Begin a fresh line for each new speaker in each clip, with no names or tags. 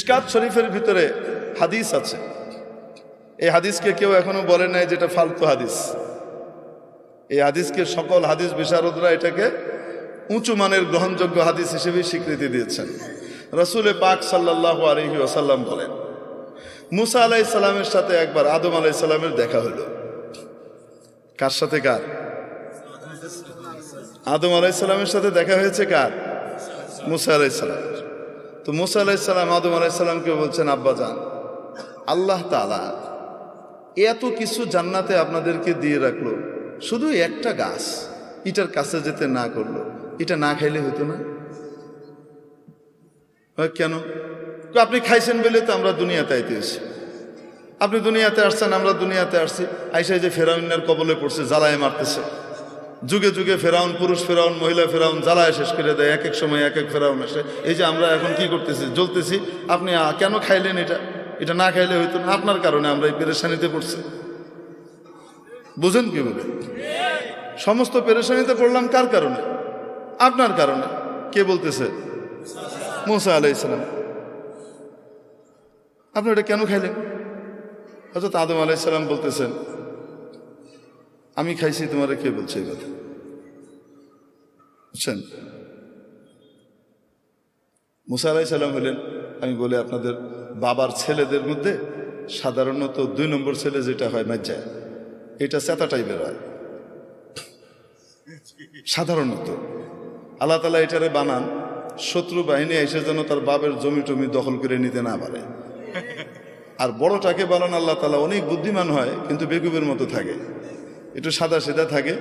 মিশকাত শরীফের ভিতরে হাদিস আছে। এই হাদিসকে কেউ এখনো বলে নাই যেটা ফালতু হাদিস। এই হাদিসকে সকল হাদিস বিশারদরা এটাকে উঁচু মানের গ্রহণযোগ্য হাদিস হিসেবে স্বীকৃতি দিয়েছেন। রাসূল পাক সাল্লাল্লাহু আলাইহি ওয়াসাল্লাম বলেন, মুসা আলাইহিস সালামের সাথে একবার আদম আলাইহিস সালামের দেখা হলো। কার সাথে? কার? আদম আলাইহিস সালামের সাথে দেখা হয়েছে কার? মুসা আলাইহিস সালাম। তো মুসা আলাইহিস সালাম আদম আলাইহিস সালামকে বলছেন, আব্বাজান, আল্লাহ তাআলা এত কিছু জান্নাতে আপনাদেরকে দিয়ে রাখলো, শুধু একটা গাছ এটার কাছে যেতে না করলো, এটা না খাইলে হতো না? কেন? আপনি খাইছেন বলে তো আমরা দুনিয়াতে আইতেছি। আপনি দুনিয়াতে আসছেন, আমরা দুনিয়াতে আসছি। আইসা যে ফেরাউনের কবলে পড়ছে, জ্বালায় মারতেছে। যুগে যুগে ফেরাউন, পুরুষ ফেরাউন, মহিলা ফেরাউন জ্বালায় শেষ করে দেয়। এক এক সময় এক এক ফেরাউন আসে। এই যে আমরা এখন কি করতেছি, জ্বলতেছি। আপনি কেন খাইলেন? এটা না খাইলে হইতো না। আপনার কারণে আমরা এই পেরেশানিতে পড়ছি। বুঝেন কি বলে? সমস্ত পেরেশানিতে পড়লাম কার কারণে? আপনার কারণে। কে বলতেছে? মুসা আলাইহিস সালাম। আপনি এটা কেন খাইলেন? হযরত আদম আলাইহিস সালাম বলতেছেন, আমি খাইছি, তোমারে কে বলছে এই কথা? বুঝছেন? মুসা আলাইহিস সালাম হলেন, আমি বলি আপনাদের বাবার ছেলেদের মধ্যে সাধারণত 2 নম্বর ছেলে যেটা হয় মাজ্জা, এটা চেতা টাইপের হয় সাধারণত। আল্লাহ তাআলা এটারে বানান শত্রু বাহিনী এসে যেন তার বাপের জমি টমি দখল করে নিতে না পারে। আর বড়টাকে বানান আল্লাহ তাআলা অনেক বুদ্ধিমান হয়, কিন্তু বেকুবের মতো থাকে, একটু সাদা সিধা থাকে,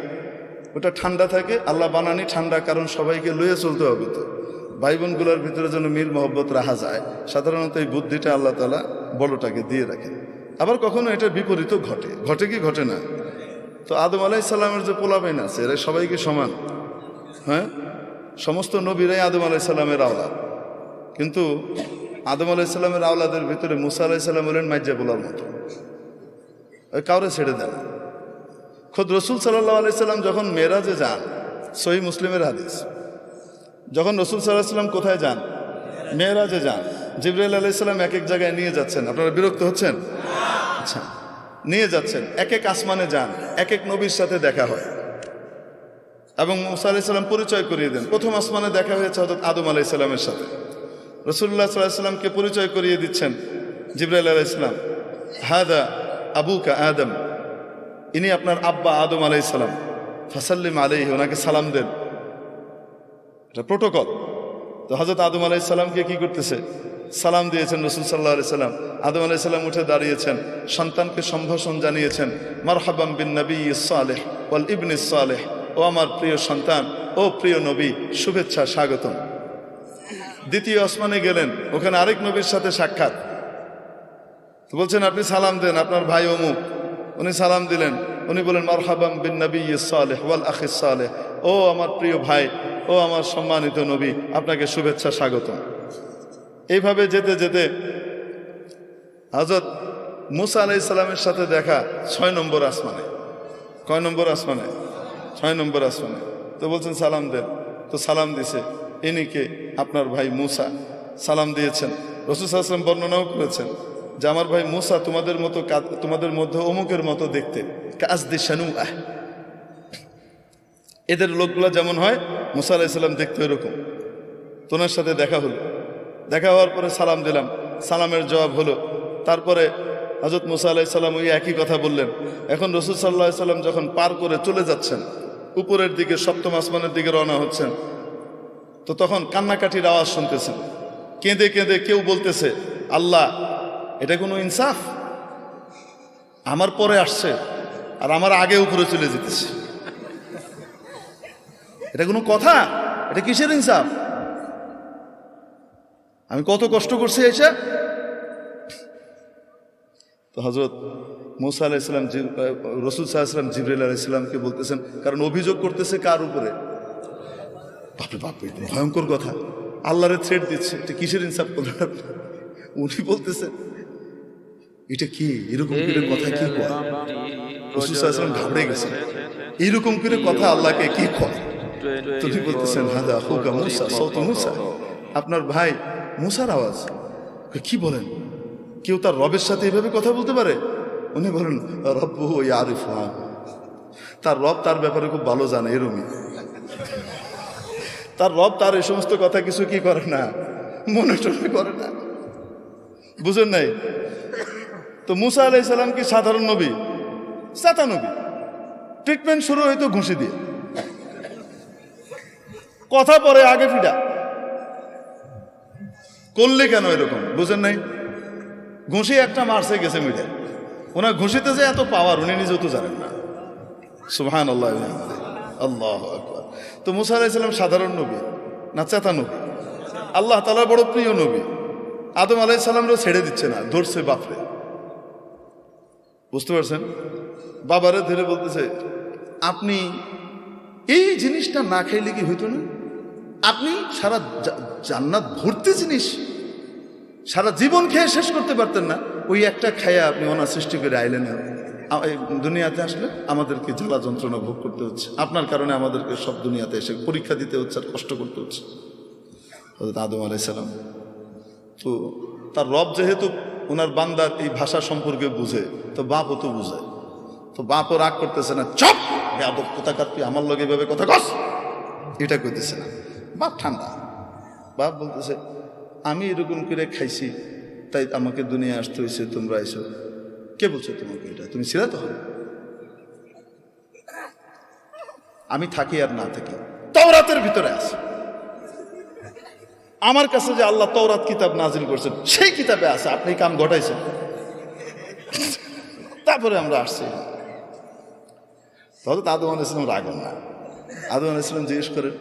ওটা ঠান্ডা থাকে। আল্লাহ বানানি ঠান্ডা, কারণ সবাইকে লইয়ে চলতে হবে। তো ভাই বোনগুলোর ভিতরে যেন মিল মহব্বত রাখা যায়, সাধারণত এই বুদ্ধিটা আল্লাহ তাআলা বড়টাকে দিয়ে রাখেন। আবার কখনো এটার বিপরীতও ঘটে। ঘটে কি ঘটে না? তো আদম আলাইহিস সালামের যে পোলাপাইন আছে, এরা সবাই কি সমান? হ্যাঁ, সমস্ত নবীরাই আদম আলাইহিস সালামের আওলাদ। কিন্তু আদম আলাইহিস সালামের আওলাদের ভিতরে মুসা আলাইহিস সালাম হলেন মাইজ্জা পোলার মতো, ওই কাউরে ছেড়ে দেন। খোদ রসুল সাল্লাল্লাহু আলাইহি সাল্লাম যখন মেরাজে যান, সহিহ মুসলিমের হাদিস, যখন রসুল সাল্লাল্লাহু আলাইহি সাল্লাম কোথায় যান? মেরাজে যান। জিবরাইল আলাইহিস সালাম এক এক জায়গায় নিয়ে যাচ্ছেন। আপনারা বিরক্ত হচ্ছেন? আচ্ছা, নিয়ে যাচ্ছেন, এক এক আসমানে যান, এক এক নবীর সাথে দেখা হয় এবং মুসা আলাইহিস সালাম পরিচয় করিয়ে দেন। প্রথম আসমানে দেখা হয়েছে হযরত আদম আলাইহিস সালামের সাথে। রাসূলুল্লাহ সাল্লাল্লাহু আলাইহি সাল্লামকে পরিচয় করিয়ে দিচ্ছেন জিবরাইল আলাইহিস সালাম, হাদা আবুকা আদম, ইনি আপনার আব্বা আদম আলাইহিস সালাম, ফাসাল্লিম আলাইহি, ওনাকে সালাম দেন। এটা প্রোটোকল। তো হযরত আদম আলাইহিস সালামকে কি করতেছে? সালাম দিয়েছেন রাসূল সাল্লাল্লাহু আলাইহি সাল্লাম। আদম আলাইহিস সালাম উঠে দাঁড়িয়েছেন, সন্তানকে সম্ভাষণ জানিয়েছেন, মারহাবাম বিন নবিয়্যিস সালেহ ওয়াল ইবনিস সালেহ, ও আমার প্রিয় সন্তান, ও প্রিয় নবী, শুভেচ্ছা, স্বাগতম। দ্বিতীয় আসমানে গেলেন, ওখানে আরেক নবীর সাথে সাক্ষাৎ। তো বলছেন, আপনি সালাম দেন, আপনার ভাই অমুক। উনি সালাম দিলেন, উনি বলেন, মারহাবাম বিন নবিয়্যিস সালেহ ওয়াল আখিস সালেহ, ও আমার প্রিয় ভাই, ও আমার সম্মানিত নবী, আপনাকে শুভেচ্ছা, স্বাগতম। এইভাবে যেতে যেতে হযরত মুসা আলাইহিস সালামের সাথে দেখা 6 নম্বর আসমানে। কয় নম্বর আসমানে? 6 নম্বর আসমানে। তো বলছেন সালাম দেন। তো সালাম দিছে, ইনি কে? আপনার ভাই মুসা। সালাম দিয়েছেন। রাসূল সাল্লাল্লাহু আলাইহি ওয়াসাল্লাম বর্ণনাও করেছেন যে আমার ভাই মুসা তোমাদের মতো, তোমাদের মধ্যে অমুকের মতো দেখতে, কাজদি শানুআহ, এদের লোকগুলো যেমন হয় মুসা আলাইহিস সালাম দেখতে এরকম। তোমার সাথে দেখা হলো। দেখা হওয়ার পরে সালাম দিলাম, সালামের জবাব হলো। তারপরে হযরত মুসা আলাইহিস সালাম ওই একই কথা বললেন। এখন রাসূল সাল্লাল্লাহু আলাইহি সাল্লাম যখন পার করে চলে যাচ্ছেন, উপরের দিকে 7ম আসমানের দিকে রওনা হচ্ছেন, তো তখন কান্নাকাটির আওয়াজ শুনতেছেন। কেঁদে কেঁদে কেউ বলতেছে, আল্লাহ, এটা কোনো ইনসাফ? আমার পরে আসছে আর আমার আগে উপরে চলে যেতেছে, এটা কোনো কথা? এটা কিসের ইনসাফ? আমি কত কষ্ট করছি এসে। তো হযরত মুসা আলাইহিস সালাম, রাসূল সাল্লাল্লাহু আলাইহি ওয়াসাল্লাম জিবরাইল আলাইহিস সালামকে বলতেছেন, কারণ অভিযোগ করতেছে কার উপরে? বাপরে বাপ, ভয়ঙ্কর কথা, আল্লাহরে থ্রেট দিচ্ছে। এটা কিসের ইনসাফ করলেন আপনি? উনি বলতেছেন, এটা কি এরকম করে কথা কি কয়? রাসূল সাল্লাল্লাহু আলাইহি ওয়াসাল্লাম ঘাবড়ে গেছেন, এইরকম করে কথা আল্লাহকে কি কয়? তিনি বলতেছেন, হাদা আখুকা মুসা, সাউতু মুসা, আপনার ভাই মুসার আওয়াজ। কি বলেন, কেউ তার রবের সাথে এভাবে কথা বলতে পারে? উনি বলেন রব্বু ইয়ারিফ, তার রব তার ব্যাপারে খুব ভালো জানে, এরমই। তার রব তার এই সমস্ত কথা কিছু কি করে না, মনে টনে করে না। বুঝেন নাই? তো মুসা আলাইহিস সালাম কি সাধারণ নবী? চাতা নবী। ট্রিটমেন্ট শুরু হইতো ঘুষি দিয়ে, কথা পরে আগে ফিটা। করলে কেন এরকম? বুঝেন নাই? ঘুষি একটা মারছে, গেছে মিটে। ওনার ঘুষিতে যে এত পাওয়ার উনি নিজেও তো জানেন না। সুবহানাল্লাহ, আল্লাহু আকবার। তো মুসা আলাইহিস সালাম সাধারণ নবী না চেতা নবী? আল্লাহ তাআলার বড় প্রিয় নবী। আদম আলাইহিস সালামরও ছেড়ে দিচ্ছে না, ধরছে বাপরে। বুঝতে পারছেন? বাবারে ধরে বলতেছে, আপনি এই জিনিসটা না খাইলে কি হইতো না? আপনি সারা জান্নাত ভর্তি জিনিস সারা জীবন খেয়ে শেষ করতে পারতেন না, ওই একটা খায়া আপনি অনার সৃষ্টি করে আইলেন। দুনিয়াতে আসলে আমাদেরকে জ্বালা যন্ত্রণা ভোগ করতে হচ্ছে, আপনার কারণে আমাদেরকে সব দুনিয়াতে এসে পরীক্ষা দিতে হচ্ছে আর কষ্ট করতে হচ্ছে। হযরত আদম আলাইহিস সালাম তো তার রব যেহেতু ওনার বান্দার এই ভাষা সম্পর্কে বুঝে, তো বাপও তো বুঝে। তো বাপও রাগ করতেছে না, চপ বেয়াদব কোথাকার, তুই আমার লগে এভাবে কথা কস, এটা কইতেছে না। বাপ ঠান্ডা। বাপ বলতেছে, আমি এরকম করে খাইছি তাই আমাকে দুনিয়া আসতে হয়েছে, তোমরা এসো। কে বলছো তোমাকে এটা? তুমি ছিলা তো? আমি থাকি আর না থাকি তাওরাতের ভিতরে আছে। আমার কাছে যে আল্লাহ তাওরাত কিতাব নাজিল করছেন সেই কিতাবে আছে, আপনি কাম ঘটাইছেন। তারপরে আমরা আসছি। তাহলে আদম আলাইহিস সালাম রাগ না। আদম আলাইহিস সালাম জিজ্ঞেস করেন,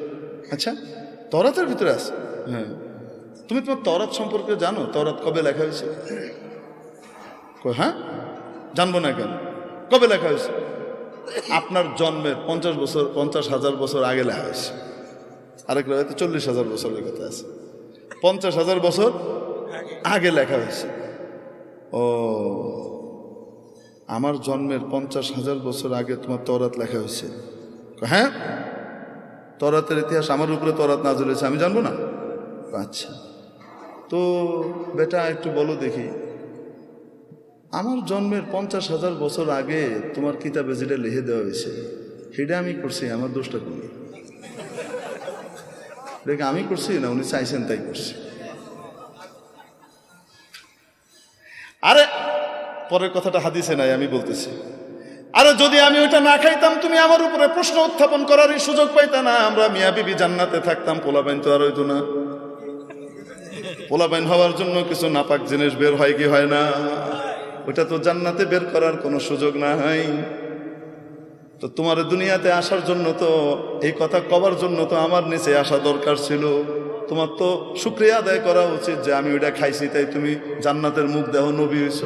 আচ্ছা তাওরাতের ভিতরে আছে? হ্যাঁ। তুমি তোমার তাওরাত সম্পর্কে জানো? তাওরাত কবে লেখা হয়েছে? হ্যাঁ, জানবো না কেন? কবে লেখা হয়েছে? আপনার জন্মের 50,000 বছর আগে লেখা হয়েছে। আরেক রাতে 40,000 বছরের কথা আছে। 50,000 বছর আগে লেখা হয়েছে। ও, আমার জন্মের 50,000 বছর আগে তোমার তাওরাত লেখা হয়েছে? হ্যাঁ, তাওরাতের ইতিহাস আমার উপরে তাওরাত নাযিল হয়েছে, আমি জানবো না? আচ্ছা, তো বেটা একটু বলো দেখি, আমার জন্মের 50,000 বছর আগে তোমার কিতাবে যেটা লিখে দেওয়া হয়েছে সেটা আমি করছি, আমার দোষটা করি? দেখে আমি করছি না, উনি চাইছেন তাই করছি। আরে পরের কথাটা হাদিসে নাই, আমি বলতেছি। আরে যদি আমি ওইটা না খাইতাম তুমি আমার উপরে প্রশ্ন উত্থাপন করারই সুযোগ পাইতা না। আমরা মিয়া বিবি জান্নাতে থাকতাম, পোলাপাইন তো আর হইতো না। পোলাপাইন হওয়ার জন্য কিছু নাপাক জিনিস বের হয় কি হয় না? ওটা তো জান্নাতে বের করার কোনো সুযোগ নাই। তো তোমার দুনিয়াতে আসার জন্য তো, এই কথা কবার জন্য তো আমার নিচে আসা দরকার ছিল। তোমার তো শুকরিয়া আদায় করা উচিত যে আমি ওইটা খাইছি তাই তুমি জান্নাতের মুখ দেহ নবী হইছ।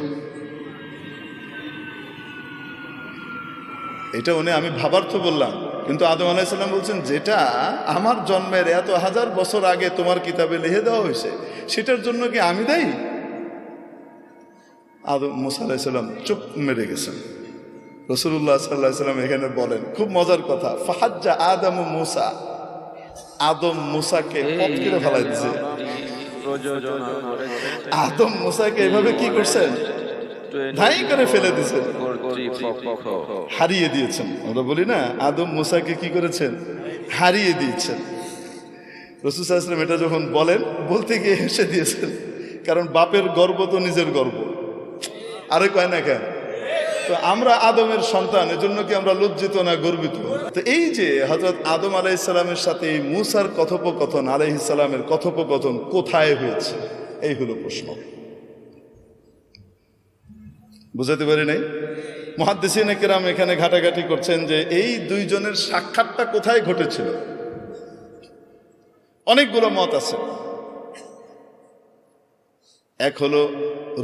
এটা উনি আমি ভাবার তো বললাম, কিন্তু আদম আলাইহিস সালাম বলছেন যেটা আমার জন্মের এত হাজার বছর আগে তোমার কিতাবে লিখে দেওয়া হয়েছে সেটার জন্য কি আমি দায়ী? আদম মুসা আলাইহিস সালাম চুপ মেরে গেছেন। রাসূলুল্লাহ সাল্লাল্লাহু আলাইহি ওয়াসাল্লাম এখানে বলেন খুব মজার কথা, ফাহাজ্জা আদম মুসা, আদম মুসাকে পথ করে ফেলাই দিয়েছে। আদম মুসাকে এভাবে কি করছেন? ধাই করে ফেলে দিয়েছেন, হারিয়ে দিয়েছেন। আমরা বলি না আদম মুসাকে কি করেছেন? হারিয়ে দিয়েছেন। রাসূল সাল্লাল্লাহু আলাইহি ওয়াসাল্লাম এটা যখন বলেন, বলতে গিয়ে হেসে দিয়েছেন, কারণ বাপের গর্ব তো নিজের গর্ব, আরে কয় না কেন? তো আমরা আদমের সন্তান, এজন্য কি আমরা লজ্জিত না গর্বিত? তো এই যে হযরত আদম আলাইহিস সালামের সাথে এই মূসার কথোপকথন, আলাইহিস সালামের কথোপকথন কোথায় হয়েছে, এই হলো প্রশ্ন। বুঝাতে পারি নাই? মুহাদ্দিসিনে কেরাম এখানে ঘাটাঘাটি করছেন যে এই দুইজনের সাক্ষাৎটা কোথায় ঘটেছিল। অনেকগুলো মত আছে। এক হলো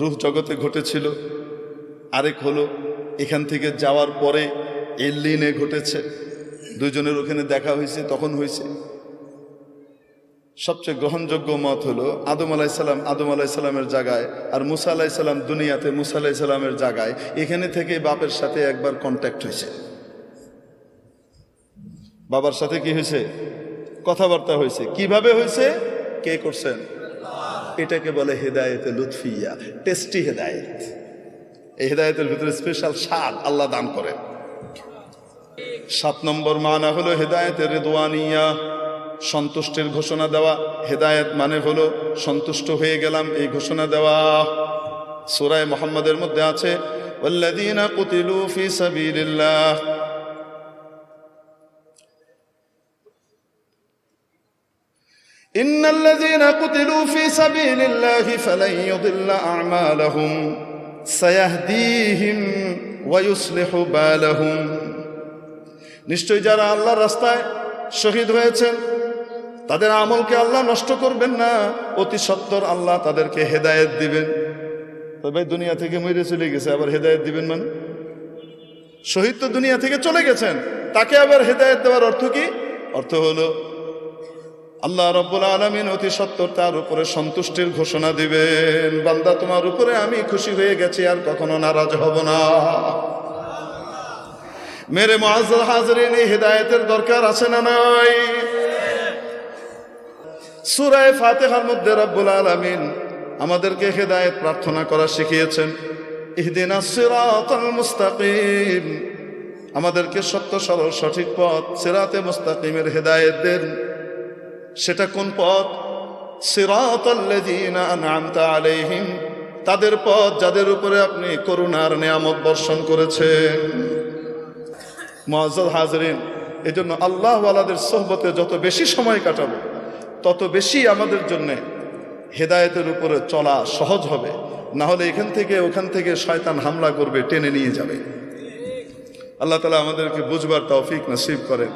রূহ জগতে ঘটেছিল, আরেক হলো এখান থেকে যাওয়ার পরে এল্লিনে ঘটেছে, দুইজনের ওখানে দেখা হয়েছে, তখন হয়েছে। সবচেয়ে গ্রহণযোগ্য মত হলো আদম আলাইহিস সালামের জায়গায় আর মুসা আলাইহিস সালাম দুনিয়াতে মুসা আলাইহিস সালামের জায়গায়, এখানে থেকে বাপের সাথে একবার কন্ট্যাক্ট হয়েছে। বাবার সাথে কি হয়েছে? কথাবার্তা হয়েছে। কিভাবে হয়েছে? কে করছেন? এটাকে বলে হেদায়েতে লুৎফিয়া, টেস্টি হেদায়েত। এই হেদায়েতের ভিতরে স্পেশাল স্বাদ আল্লাহ দান করেন। 7 নম্বর মানা হলো হেদায়েতে রিদওয়ানিয়া, সন্তুষ্টির ঘোষণা দেওয়া। হেদায়েত মানে হলো সন্তুষ্ট হয়ে গেলাম এই ঘোষণা দেওয়া। সূরা মুহাম্মাদের মধ্যে আছে ওয়াল্লাযীনা কুতিলু ফি সাবিলিল্লাহ, ইন্নাল্লাযীনা কুতিলু ফি সাবিলিল্লাহি ফালান ইউদিল্লা আ'মালাহুম সায়াহদীহিম ওয়া ইউসলিহু বালাহুম। নিশ্চয় যারা আল্লাহর রাস্তায় শহীদ হয়েছেন তাদের আমলকে আল্লাহ নষ্ট করবেন না, অতি সত্বর আল্লাহ তাদেরকে হেদায়েত দিবেন। তবে দুনিয়া থেকে মরে চলে গেছে, আবার হেদায়েত দিবেন মানে? শহীদ তো দুনিয়া থেকে চলে গেছেন, তাকে আবার হেদায়েত দেওয়ার অর্থ কি? অর্থ হলো আল্লাহ রাব্বুল আলামিন অতি সত্বর তার উপরে সন্তুষ্টির ঘোষণা দিবেন, বান্দা তোমার উপরে আমি খুশি হয়ে গেছি, আর কখনো নারাজ হব না। মেরে মুআজ্জাজ হাজরিন, এই হেদায়েতের দরকার আছে না নাই? সূরা ফাতিহার মধ্যে রব্বুল আলামিন আমাদেরকে হেদায়েত প্রার্থনা করা শিখিয়েছেন। ইহদিনাস সিরাতাল মুস্তাকিম, আমাদেরকে সত্য সরল সঠিক পথ সিরাতে মুস্তাকিমের হেদায়েত দেন। সেটা কোন পথ? সিরাতাল্লাযীনা আন'আমতা আলাইহিম, তাদের পথ যাদের উপরে আপনি করুণার নিয়ামত বর্ষণ করেছেন। মুআজ্জাজ হাজরিন, এজন্য আল্লাহ ওয়ালাদের সোহবতে যত বেশি সময় কাটাবো তত বেশি আমাদের জন্য হেদায়েতের উপরে চলা সহজ হবে। না হলে এখান থেকে ওখান থেকে শয়তান হামলা করবে, টেনে নিয়ে যাবে। আল্লাহ তাআলা আমাদেরকে বুঝবার তৌফিক নসিব করেন।